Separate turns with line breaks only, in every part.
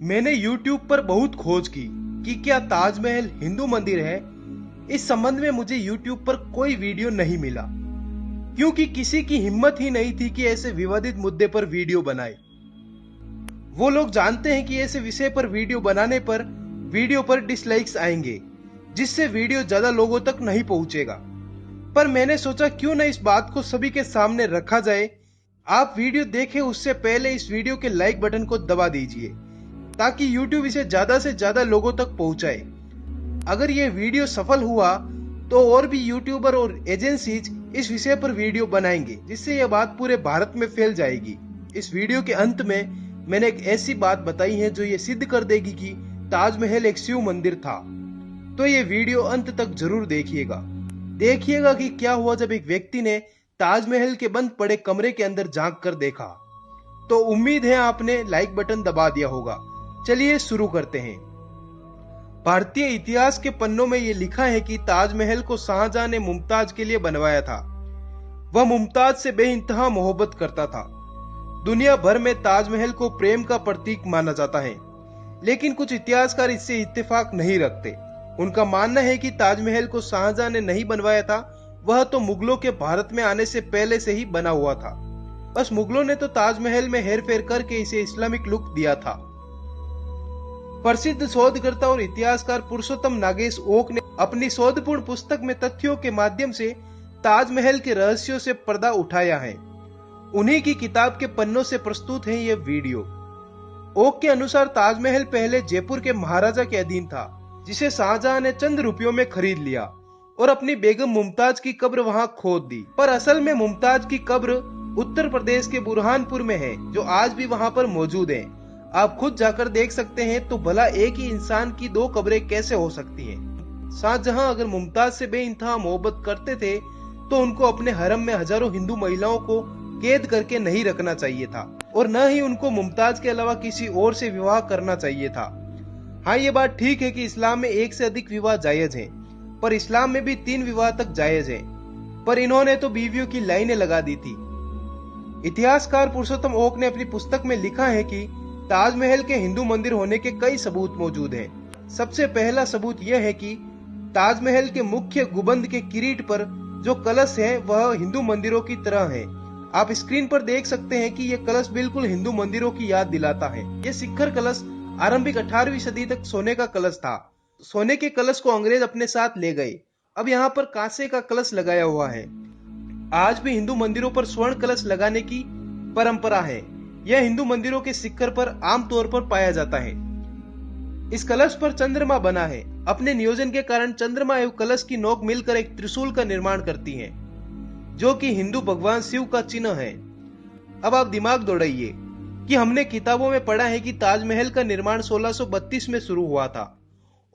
मैंने YouTube पर बहुत खोज की कि क्या ताजमहल हिंदू मंदिर है। इस संबंध में मुझे YouTube पर कोई वीडियो नहीं मिला, क्योंकि किसी की हिम्मत ही नहीं थी कि ऐसे विवादित मुद्दे पर वीडियो बनाए। वो लोग जानते हैं कि ऐसे विषय पर वीडियो बनाने पर वीडियो पर डिसलाइक्स आएंगे, जिससे वीडियो ज्यादा लोगों तक नहीं पहुंचेगा। पर मैंने सोचा क्यों न इस बात को सभी के सामने रखा जाए। आप वीडियो देखें उससे पहले इस वीडियो के लाइक बटन को दबा दीजिए, ताकि YouTube इसे ज्यादा से ज्यादा लोगों तक पहुंचाए। अगर यह वीडियो सफल हुआ तो और भी यूट्यूबर और एजेंसीज इस विषय पर वीडियो बनाएंगे, जिससे यह बात पूरे भारत में फैल जाएगी। इस वीडियो के अंत में मैंने एक ऐसी बात बताई है जो ये सिद्ध कर देगी कि ताजमहल एक शिव मंदिर था। तो ये वीडियो अंत तक जरूर देखिएगा कि क्या हुआ जब एक व्यक्ति ने ताजमहल के बंद पड़े कमरे के अंदर झांक कर देखा। तो उम्मीद है आपने लाइक बटन दबा दिया होगा। चलिए शुरू करते हैं। भारतीय इतिहास के पन्नों में यह लिखा है कि ताजमहल को शाहजहां ने मुमताज के लिए बनवाया था। वह मुमताज से बेइंतहा मोहब्बत करता था। दुनिया भर में ताजमहल को प्रेम का प्रतीक माना जाता है, लेकिन कुछ इतिहासकार इससे इत्तेफाक नहीं रखते। उनका मानना है कि ताजमहल को शाहजहां ने नहीं बनवाया था, वह तो मुगलों के भारत में आने से पहले से ही बना हुआ था। बस मुगलों ने तो ताजमहल में हेरफेर करके इसे इस्लामिक लुक दिया था। प्रसिद्ध शोधकर्ता और इतिहासकार पुरुषोत्तम नागेश ओक ने अपनी शोधपूर्ण पुस्तक में तथ्यों के माध्यम से ताजमहल के रहस्यों से पर्दा उठाया है। उन्हीं की किताब के पन्नों से प्रस्तुत है यह वीडियो। ओक के अनुसार ताजमहल पहले जयपुर के महाराजा के अधीन था, जिसे शाहजहां ने चंद रुपयों में खरीद लिया और अपनी बेगम मुमताज की कब्र वहां खोद दी। पर असल में मुमताज की कब्र उत्तर प्रदेश के बुरहानपुर में है, जो आज भी वहां पर मौजूद है। आप खुद जाकर देख सकते हैं। तो भला एक ही इंसान की दो कब्रें कैसे हो सकती हैं? शाहजहां अगर मुमताज से बेइंतहा मोहब्बत करते थे तो उनको अपने हरम में हजारों हिंदू महिलाओं को कैद करके नहीं रखना चाहिए था, और न ही उनको मुमताज के अलावा किसी और से विवाह करना चाहिए था। हाँ, ये बात ठीक है कि इस्लाम में एक से अधिक विवाह जायज है, पर इस्लाम में भी 3 विवाह तक जायज है। पर इन्होंने तो बीवियों की लाइनें लगा दी थी। इतिहासकार पुरुषोत्तम ओक ने अपनी पुस्तक में लिखा है कि ताजमहल के हिंदू मंदिर होने के कई सबूत मौजूद हैं। सबसे पहला सबूत यह है कि ताजमहल के मुख्य गुंबद के किरीट पर जो कलश है वह हिंदू मंदिरों की तरह है। आप स्क्रीन पर देख सकते हैं कि यह कलश बिल्कुल हिंदू मंदिरों की याद दिलाता है। यह शिखर कलश आरंभिक 18वीं सदी तक सोने का कलश था। सोने के कलश को अंग्रेज अपने साथ ले गए। अब यहाँ पर कांसे का कलश लगाया हुआ है। आज भी हिंदू मंदिरों पर स्वर्ण कलश लगाने की परंपरा है। यह हिंदू मंदिरों के शिखर पर आमतौर पर पाया जाता है। इस कलश पर चंद्रमा बना है। अपने नियोजन के कारण चंद्रमा एवं कलश की नोक मिलकर एक त्रिशूल का निर्माण करती हैं, जो कि हिंदू भगवान शिव का चिन्ह है। अब आप दिमाग दौड़ाइए कि हमने किताबों में पढ़ा है कि ताजमहल का निर्माण 1632 में शुरू हुआ था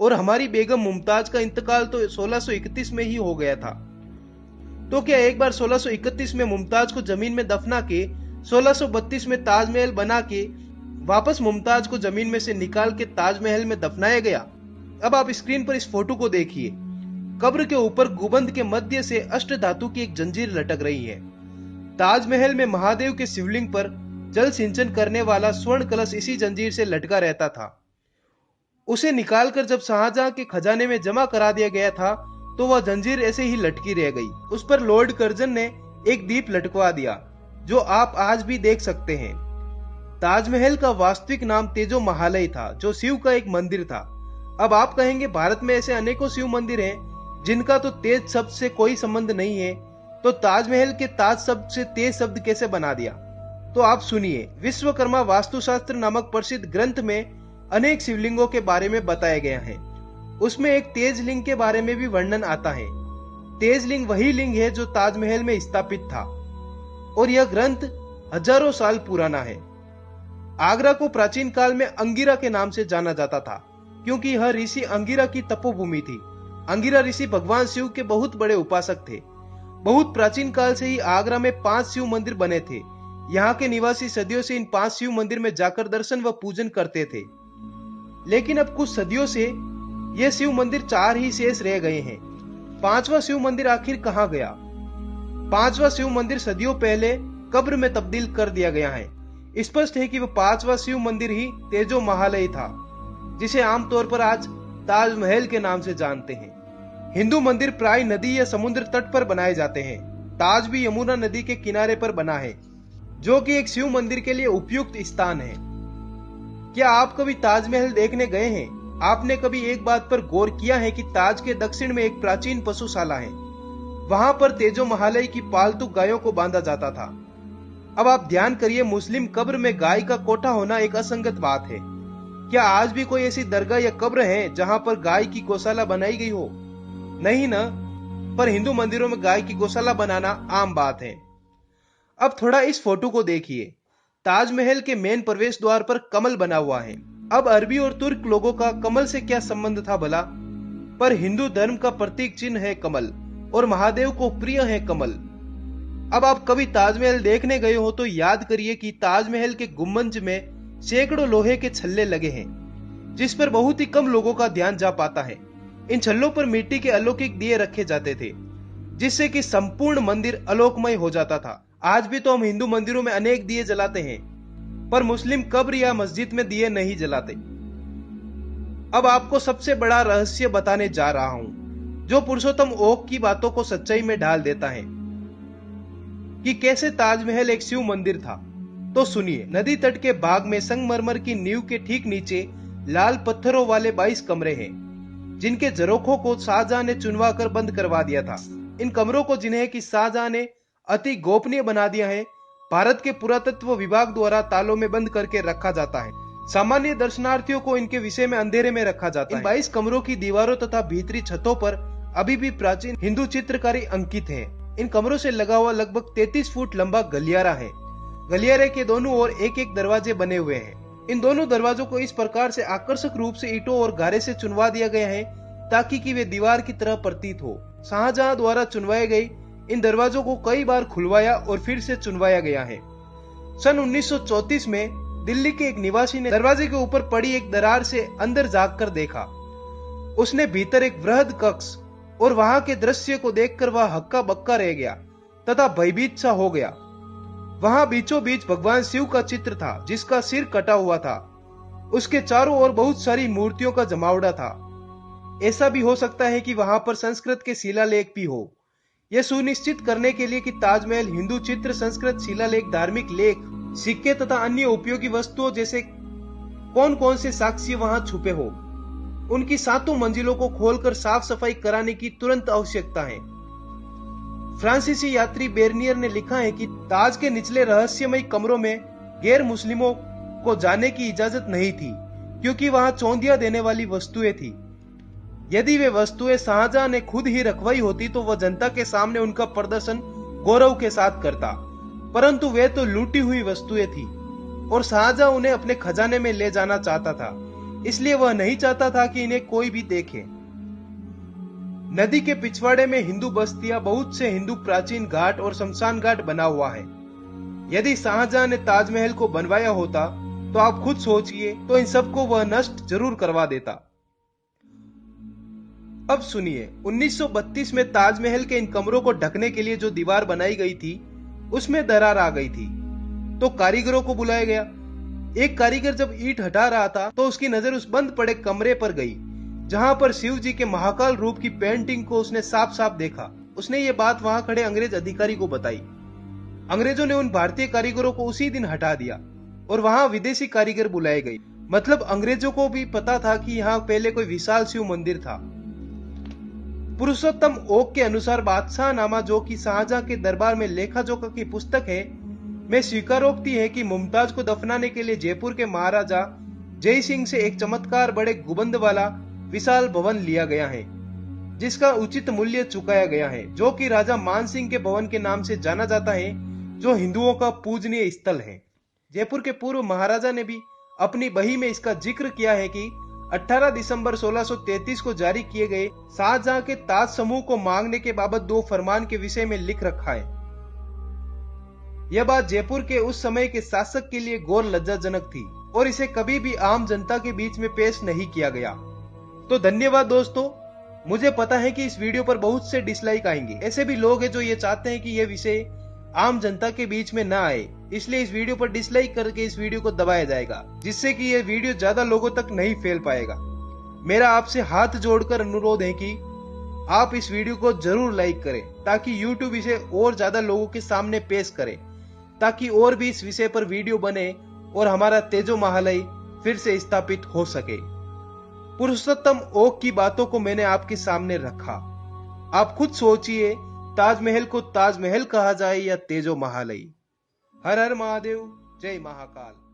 और हमारी बेगम मुमताज का इंतकाल तो 1631 में ही हो गया था। तो क्या एक बार 1631 में मुमताज को जमीन में दफना के 1632 में ताजमहल बना के वापस मुमताज को जमीन में से निकाल के ताजमहल में दफनाया गया? अब आप स्क्रीन पर इस फोटो को देखिए। कब्र के ऊपर गुंबद के मध्य से अष्ट धातु की एक जंजीर लटक रही है। ताजमहल में महादेव के शिवलिंग पर जल सिंचन करने वाला स्वर्ण कलश इसी जंजीर से लटका रहता था। उसे निकालकर जब शाहजहां के खजाने में जमा करा दिया गया था तो वह जंजीर ऐसे ही लटकी रह गई। उस पर लॉर्ड कर्जन ने एक दीप लटकवा दिया, जो आप आज भी देख सकते हैं। ताजमहल का वास्तविक नाम तेजो महालय था, जो शिव का एक मंदिर था। अब आप कहेंगे भारत में ऐसे अनेकों शिव मंदिर हैं जिनका तो तेज शब्द से कोई संबंध नहीं है, तो ताजमहल के ताज शब्द से तेज शब्द कैसे बना दिया? तो आप सुनिए। विश्वकर्मा वास्तुशास्त्र नामक प्रसिद्ध ग्रंथ में अनेक शिवलिंगों के बारे में बताया गया है। उसमें एक तेज लिंग के बारे में भी वर्णन आता है। तेज लिंग वही लिंग है जो ताजमहल में स्थापित था, और यह ग्रंथ हजारों साल पुराना है। आगरा को प्राचीन काल में अंगिरा के नाम से जाना जाता था, क्योंकि यह ऋषि अंगिरा की तपोभूमि थी। अंगिरा ऋषि भगवान शिव के बहुत बड़े उपासक थे। बहुत प्राचीन काल से ही आगरा में 5 शिव मंदिर बने थे। यहाँ के निवासी सदियों से इन 5 शिव मंदिर में जाकर दर्शन व पूजन करते थे। लेकिन अब कुछ सदियों से ये शिव मंदिर 4 ही शेष रह गए हैं। 5वां शिव मंदिर आखिर कहाँ गया? 5वां शिव मंदिर सदियों पहले कब्र में तब्दील कर दिया गया है। स्पष्ट है कि वह 5वां शिव मंदिर ही तेजो महालय था, जिसे आमतौर पर आज ताजमहल के नाम से जानते हैं। हिंदू मंदिर प्राय नदी या समुद्र तट पर बनाए जाते हैं। ताज भी यमुना नदी के किनारे पर बना है, जो कि एक शिव मंदिर के लिए उपयुक्त स्थान है। क्या आप कभी ताजमहल देखने गए हैं? आपने कभी एक बात पर गौर किया है कि ताज के दक्षिण में एक प्राचीन पशुशाला है। वहां पर तेजो महालय की पालतू गायों को बांधा जाता था। अब आप ध्यान करिए, मुस्लिम कब्र में गाय का कोठा होना एक असंगत बात है। क्या आज भी कोई ऐसी दरगाह या कब्र है जहां पर गाय की गौशाला बनाई गई हो? नहीं ना, पर हिंदू मंदिरों में गाय की गौशाला बनाना आम बात है। अब थोड़ा इस फोटो को देखिए। ताजमहल के मेन प्रवेश द्वार पर कमल बना हुआ है। अब अरबी और तुर्क लोगों का कमल से क्या संबंध था भला? पर हिंदू धर्म का प्रतीक चिन्ह है कमल, और महादेव को प्रिय है कमल। अब आप कभी ताजमहल देखने गए हो तो याद करिए कि ताजमहल के गुम्बद में सैकड़ों लोहे के छल्ले लगे हैं, जिस पर बहुत ही कम लोगों का ध्यान जा पाता है। इन छल्लों पर मिट्टी के अलौकिक दिए रखे जाते थे, जिससे कि संपूर्ण मंदिर आलोकमय हो जाता था। आज भी तो हम हिंदू मंदिरों में अनेक दिए जलाते हैं, पर मुस्लिम कब्र या मस्जिद में दिए नहीं जलाते। अब आपको सबसे बड़ा रहस्य बताने जा रहा हूं, जो पुरुषोत्तम ओक की बातों को सच्चाई में ढाल देता है कि कैसे ताजमहल एक शिव मंदिर था। तो सुनिए। नदी तट के भाग में संगमरमर की नींव के ठीक नीचे लाल पत्थरों वाले 22 कमरे हैं, जिनके झरोखों को शाहजहां ने चुनवा कर बंद करवा दिया था। इन कमरों को, जिन्हें कि शाहजहां ने अति गोपनीय बना दिया है, भारत के पुरातत्व विभाग द्वारा तालों में बंद करके रखा जाता है। सामान्य दर्शनार्थियों को इनके विषय में अंधेरे में रखा जाता है। इन 22 कमरों की दीवारों तथा भीतरी छतों पर अभी भी प्राचीन हिंदू चित्रकारी अंकित है। इन कमरों से लगा हुआ लगभग 33 फुट लंबा गलियारा है। गलियारे के दोनों ओर एक एक दरवाजे बने हुए हैं। इन दोनों दरवाजों को इस प्रकार से आकर्षक रूप से ईंटों और गारे से चुनवा दिया गया है ताकि कि वे दीवार की तरह प्रतीत हो। शाहजहां द्वारा चुनवाए गए इन दरवाजों को कई बार खुलवाया और फिर से चुनवाया गया है। सन 1934 में दिल्ली के एक निवासी ने दरवाजे के ऊपर पड़ी एक दरार से अंदर झांककर देखा। उसने भीतर एक वृहद कक्ष और वहां के दृश्य को देखकर वह हक्का बक्का रह गया तथा भयभीत सा हो गया। वहां बीचों बीच भगवान शिव का चित्र था, जिसका सिर कटा हुआ था। उसके चारों ओर बहुत सारी मूर्तियों का जमावड़ा था। ऐसा भी हो सकता है कि वहां पर संस्कृत के शिलालेख भी हो। यह सुनिश्चित करने के लिए कि ताजमहल हिंदू चित्र, संस्कृत शिलालेख, धार्मिक लेख, सिक्के तथा अन्य उपयोगी वस्तुओं जैसे कौन कौन से साक्ष्य वहां छुपे हो, उनकी 7 मंजिलों को खोलकर साफ सफाई कराने की तुरंत आवश्यकता है। फ्रांसीसी यात्री बेरनियर ने लिखा है कि ताज के निचले रहस्यमय कमरों में गैर मुस्लिमों को जाने की इजाजत नहीं थी, क्योंकि वहां चौंधिया देने वाली वस्तुएं थी। यदि वे वस्तुएं शाहजहां ने खुद ही रखवाई होती तो वह जनता के सामने उनका प्रदर्शन गौरव के साथ करता, परंतु वे तो लूटी हुई वस्तुएं थी और शाहजहां उन्हें अपने खजाने में ले जाना चाहता था, इसलिए वह नहीं चाहता था कि इन्हें कोई भी देखे। नदी के पिछवाड़े में हिंदू बस्तियां, बहुत से हिंदू प्राचीन घाट और शमशान घाट बना हुआ है। यदि शाहजहां ने ताजमहल को बनवाया होता तो आप खुद सोचिए, तो इन सबको वह नष्ट जरूर करवा देता। अब सुनिए, 1932 में ताजमहल के इन कमरों को ढकने के लिए जो दीवार बनाई गई थी उसमें दरार आ गई थी, तो कारीगरों को बुलाया गया। एक कारीगर जब ईंट हटा रहा था तो उसकी नजर उस बंद पड़े कमरे पर गई जहां पर शिव जी के महाकाल रूप की पेंटिंग को उसने साफ साफ देखा। उसने ये बात वहां खड़े अंग्रेज अधिकारी को बताई। अंग्रेजों ने उन भारतीय कारीगरों को उसी दिन हटा दिया और वहां विदेशी कारीगर बुलाए गए। मतलब अंग्रेजों को भी पता था कि यहाँ पहले कोई विशाल शिव मंदिर था। पुरुषोत्तम ओक के अनुसार बादशाहनामा, जो कि शाहजहां के दरबार में लेखा जोखा की पुस्तक है, में स्वीकारोक्ति है कि मुमताज को दफनाने के लिए जयपुर के महाराजा जय सिंह से एक चमत्कार बड़े गुंबद वाला विशाल भवन लिया गया है, जिसका उचित मूल्य चुकाया गया है, जो कि राजा मान सिंह के भवन के नाम से जाना जाता है, जो हिंदुओं का पूजनीय स्थल है। जयपुर के पूर्व महाराजा ने भी अपनी बही में इसका जिक्र किया है कि 18 दिसंबर 1633 को जारी किए गए शाहजहां के ताज समूह को मांगने के बाबत 2 फरमान के विषय में लिख रखा है। यह बात जयपुर के उस समय के शासक के लिए गौर लज्जाजनक थी और इसे कभी भी आम जनता के बीच में पेश नहीं किया गया। तो धन्यवाद दोस्तों। मुझे पता है कि इस वीडियो पर बहुत से डिसलाइक आएंगे। ऐसे भी लोग हैं जो ये चाहते हैं कि यह विषय आम जनता के बीच में ना आए, इसलिए इस वीडियो पर डिसलाइक करके इस वीडियो को दबाया जाएगा, जिससे कि यह वीडियो ज्यादा लोगों तक नहीं फैल पाएगा। मेरा आपसे हाथ जोड़कर अनुरोध है कि आप इस वीडियो को जरूर लाइक करें, ताकि YouTube इसे और ज्यादा लोगों के सामने पेश करे, ताकि और भी इस विषय पर वीडियो बने और हमारा तेजो महालय फिर से स्थापित हो सके। पुरुषोत्तम ओक की बातों को मैंने आपके सामने रखा। आप खुद सोचिए, ताजमहल को ताजमहल कहा जाए या तेजो महालय। हर हर महादेव, जय महाकाल।